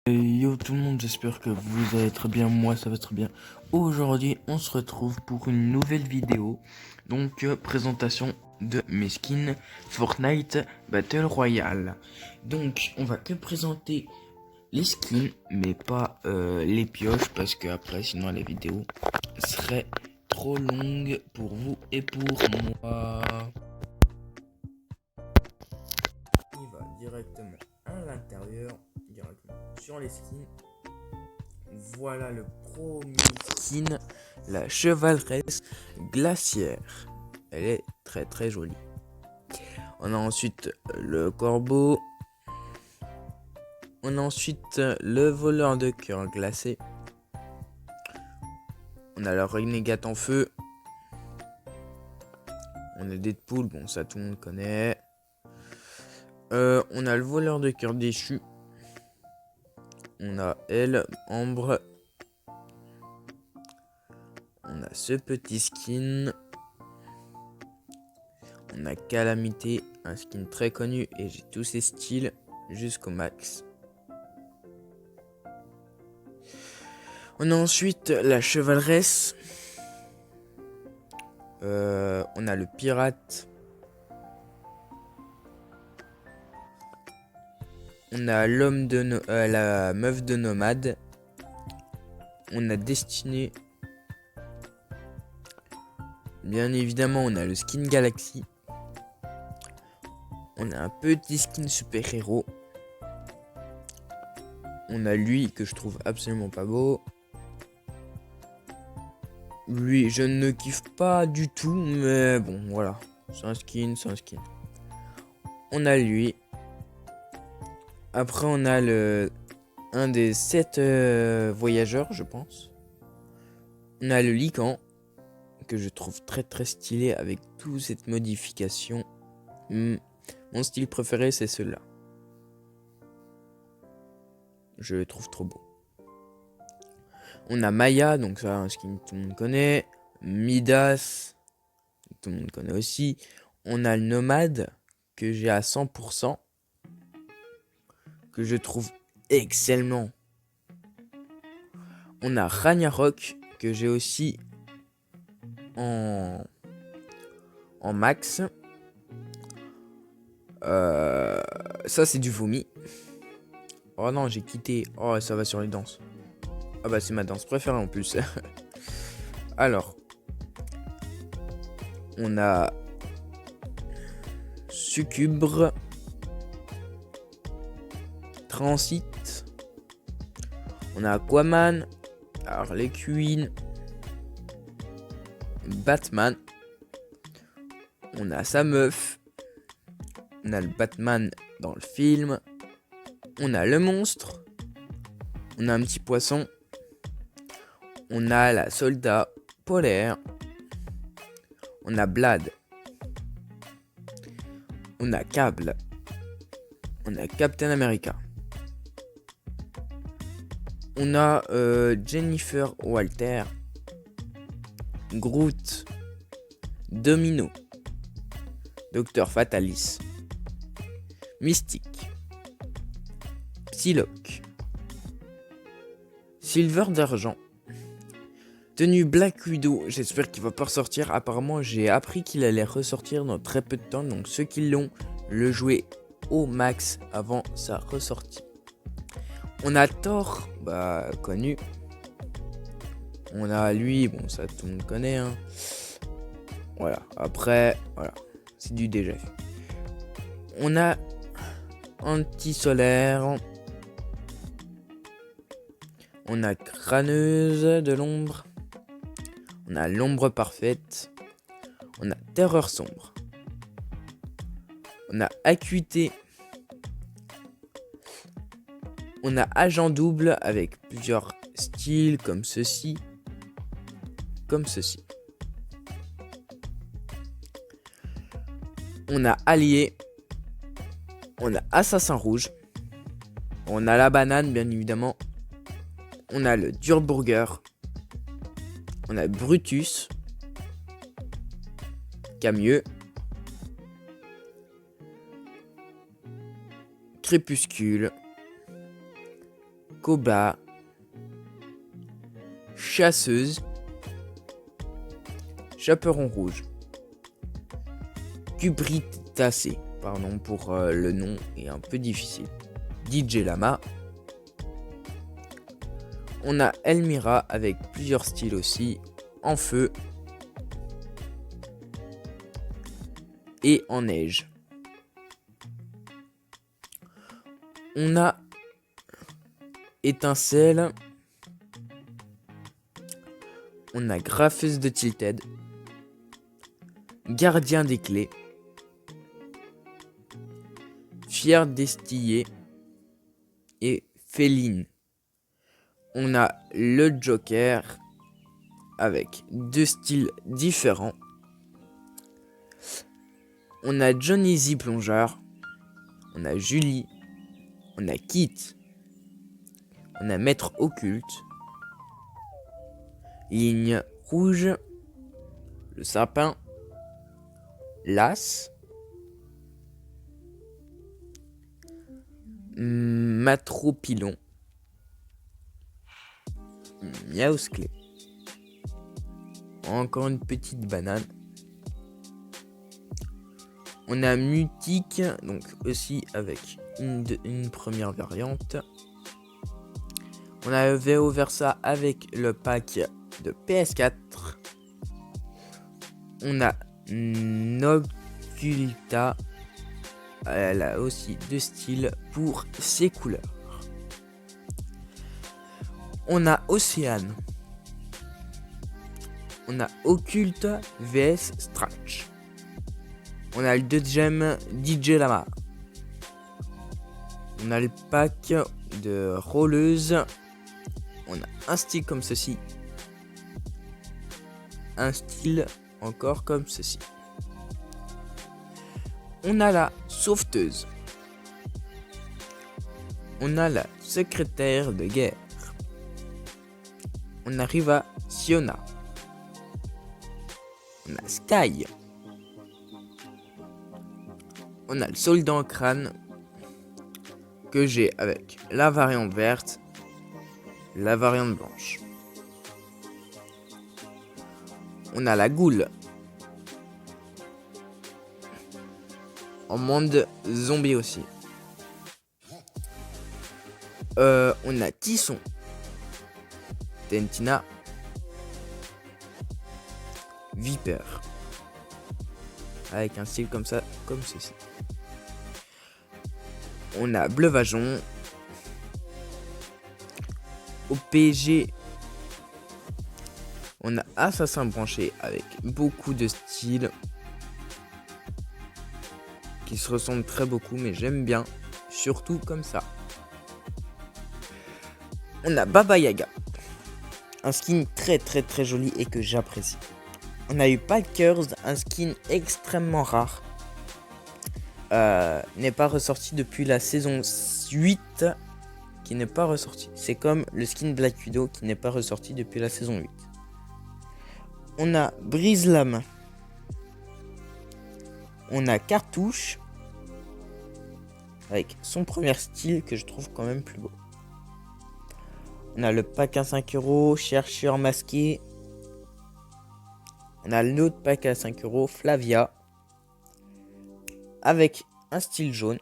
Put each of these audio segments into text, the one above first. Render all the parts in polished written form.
Yo tout le monde, j'espère que vous allez très bien, moi ça va très bien. Aujourd'hui on se retrouve pour une nouvelle vidéo, donc présentation de mes skins Fortnite Battle Royale. Donc on va que présenter les skins, mais pas les pioches, parce que après sinon la vidéo serait trop longue pour vous et pour moi. Il va directement à l'intérieur, directement sur les skins. Voilà le premier skin, la chevaleresse glaciaire. Elle est très très jolie. On a ensuite le corbeau. On a ensuite le voleur de cœur glacé. On a le renégate en feu. On a Deadpool, bon ça tout le monde connaît. On a le voleur de cœur déchu. On a elle, Ambre. On a ce petit skin. On a Calamité, un skin très connu et j'ai tous ses styles jusqu'au max. On a ensuite la chevaleresse. On a le pirate. On a l'homme de la meuf de nomade. On a Destiné. Bien évidemment, on a le skin Galaxy. On a un petit skin super-héros. On a lui que je trouve absolument pas beau. Lui, je ne kiffe pas du tout, mais bon, voilà. C'est un skin, c'est un skin. On a lui. Après, on a un des 7 voyageurs, je pense. On a le Lycan, que je trouve très très stylé avec toute cette modification. Mon style préféré, c'est celui-là. Je le trouve trop beau. On a Maya, donc ça, un skin que tout le monde connaît. Midas, tout le monde connaît aussi. On a le Nomade, que j'ai à 100%. Que je trouve excellent. On a Ragnarok, que j'ai aussi en max. Ça, c'est du vomi. Oh non, j'ai quitté. Oh, ça va sur les danses. Ah bah, c'est ma danse préférée en plus. Alors, on a Succubre, Transit, on a Aquaman, Harley Quinn, Batman, on a sa meuf, on a le Batman dans le film, on a le monstre, on a un petit poisson, on a la soldat polaire, on a Blade, on a Cable, on a Captain America, on a Jennifer Walter, Groot, Domino, Docteur Fatalis, Mystique, Psylocke, Silver d'argent, tenue Black Widow. J'espère qu'il va pas ressortir. Apparemment, j'ai appris qu'il allait ressortir dans très peu de temps. Donc ceux qui l'ont, le jouer au max avant sa ressortie. On a Thor, bah connu. On a lui, bon ça tout le monde connaît. Hein. Voilà. Après, voilà, c'est du déjà vu. On a Anti-Solaire. On a Crâneuse de l'ombre. On a l'ombre parfaite. On a terreur sombre. On a acuité. On a agent double avec plusieurs styles comme ceci. Comme ceci. On a allié. On a assassin rouge. On a la banane bien évidemment. On a le dur burger. On a Brutus. Camieux. Crépuscule. Koba, Chasseuse, Chaperon Rouge, Cubritacé, pardon pour le nom est un peu difficile, DJ Lama. On a Elmira avec plusieurs styles aussi, en feu et en neige. On a Étincelle. On a Graffeuse de Tilted. Gardien des clés. Fier d'Estillé. Et Féline. On a le Joker avec deux styles différents. On a Johnny Z Plongeur. On a Julie. On a Kit. On a Maître Occulte. Ligne rouge. Le sapin. L'as. Matropilon. Miausclé. Encore une petite banane. On a Mutique, donc aussi avec une première variante. On avait ouvert ça avec le pack de PS4. On a Nocculta. Elle a aussi deux styles pour ses couleurs. On a Océane. On a Occulte vs Stretch. On a le deuxième DJ Lama. On a le pack de Rolleuse. On a un style comme ceci. Un style encore comme ceci. On a la Sauveteuse. On a la Secrétaire de guerre. On arrive à Siona. On a Sky. On a le Soldat en crâne que j'ai avec la variante verte, la variante blanche. On a la Goule en monde zombie aussi. On a Tisson, Tentina, Viper avec un style comme ça, comme ceci. On a Bleuvageon, OPG. On a Assassin branché avec beaucoup de styles qui se ressemblent très beaucoup, mais j'aime bien, surtout comme ça. On a Baba Yaga, un skin très joli et que j'apprécie. On a eu Packers, un skin extrêmement rare. N'est pas ressorti depuis la saison 8, qui n'est pas ressorti. C'est comme le skin Black Widow qui n'est pas ressorti depuis la saison 8. On a Brise Lame. On a Cartouche avec son premier style que je trouve quand même plus beau. On a le pack à 5€, Chercheur masqué. On a l'autre pack à 5€, Flavia, avec un style jaune.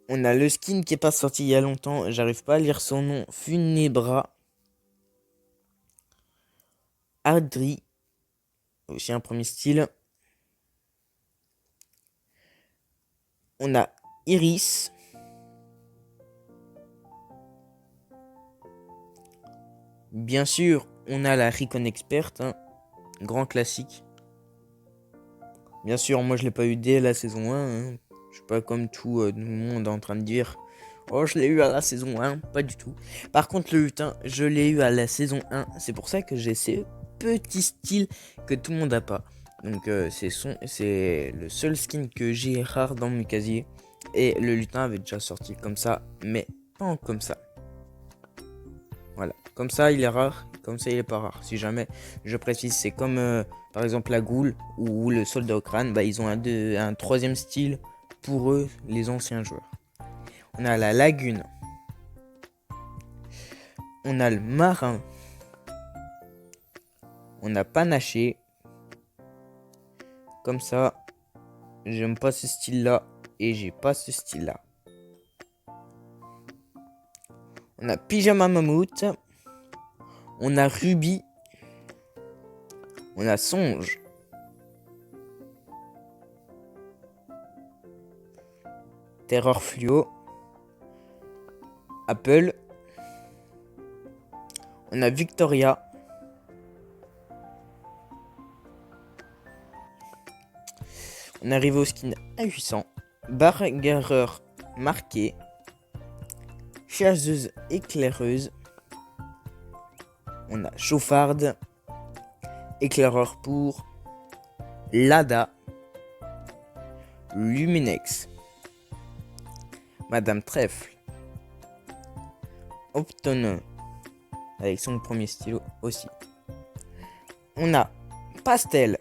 On a le skin qui est pas sorti il y a longtemps, j'arrive pas à lire son nom, Funebra. Ardri, aussi un premier style. On a Iris. Bien sûr, on a la Recon Expert, grand classique. Bien sûr, moi je l'ai pas eu dès la saison 1. Je suis pas comme tout le monde en train de dire oh, je l'ai eu à la saison 1. Pas du tout. Par contre, le lutin, je l'ai eu à la saison 1. C'est pour ça que j'ai ces petits styles que tout le monde a pas. Donc c'est le seul skin que j'ai rare dans mon casier. Et le lutin avait déjà sorti comme ça, mais pas comme ça. Voilà, comme ça il est rare, comme ça il est pas rare. Si jamais, je précise, c'est comme par exemple la Goule ou le Soldat au crâne, ils ont un troisième style pour eux, les anciens joueurs. On a la lagune. On a le marin. On a panaché. Comme ça, j'aime pas ce style-là et j'ai pas ce style-là. On a pyjama mammouth. On a rubis. On a songe. Terreur fluo. Apple. On a Victoria. On arrive au skin A800. Bagarreur marqué. Chasseuse éclaireuse. On a chauffarde. Éclaireur pour. Lada. Luminex. Madame Trèfle. Opton. Avec son premier stylo aussi. On a Pastel.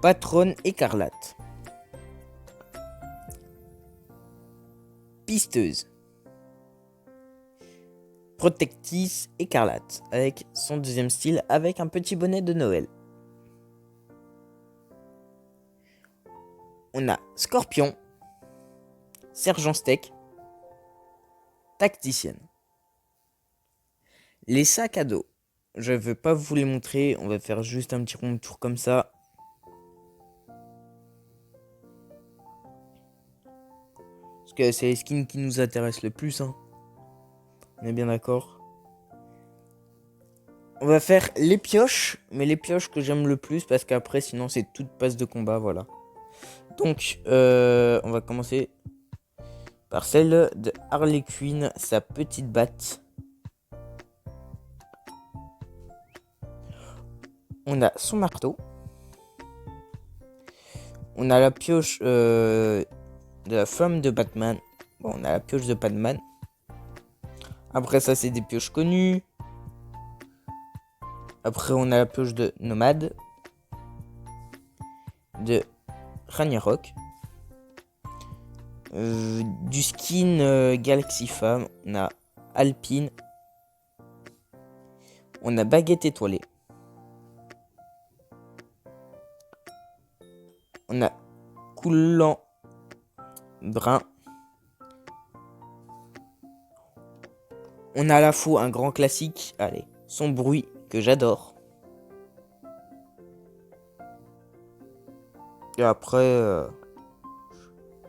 Patronne écarlate. Pisteuse. Protectrice écarlate. Avec son deuxième style, avec un petit bonnet de Noël. On a Scorpion. Sergent Steak. Tacticienne. Les sacs à dos. Je ne veux pas vous les montrer. On va faire juste un petit rond tour comme ça. Parce que c'est les skins qui nous intéressent le plus. Hein. On est bien d'accord. On va faire les pioches. Mais les pioches que j'aime le plus. Parce qu'après, sinon, c'est toute passe de combat. Voilà. Donc, on va commencer par celle de Harley Quinn, sa petite batte. On a son marteau. On a la pioche de la femme de Batman. Bon, on a la pioche de Batman. Après ça, c'est des pioches connues. Après, on a la pioche de Nomade. De Ragnarok. Du skin Galaxy Femme. On a Alpine. On a Baguette étoilée. On a Coulant brun. On a à la fois un grand classique. Allez, son bruit que j'adore. Et après,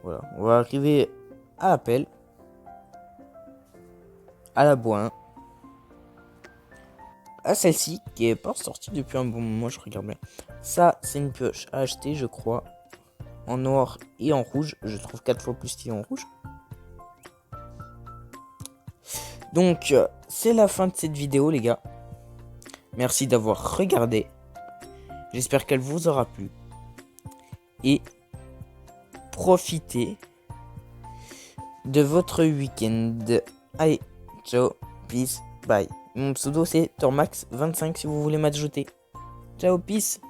voilà, on va arriver à l'appel. À la boin. À celle-ci qui est pas sortie depuis un bon moment, je regarde bien. Ça, c'est une pioche à acheter, je crois. En noir et en rouge. Je trouve 4 fois plus stylé en rouge. Donc, c'est la fin de cette vidéo, les gars. Merci d'avoir regardé. J'espère qu'elle vous aura plu. Et profitez de votre week-end. Allez, ciao, peace, bye. Mon pseudo c'est Tormax25 si vous voulez m'ajouter. Ciao, peace.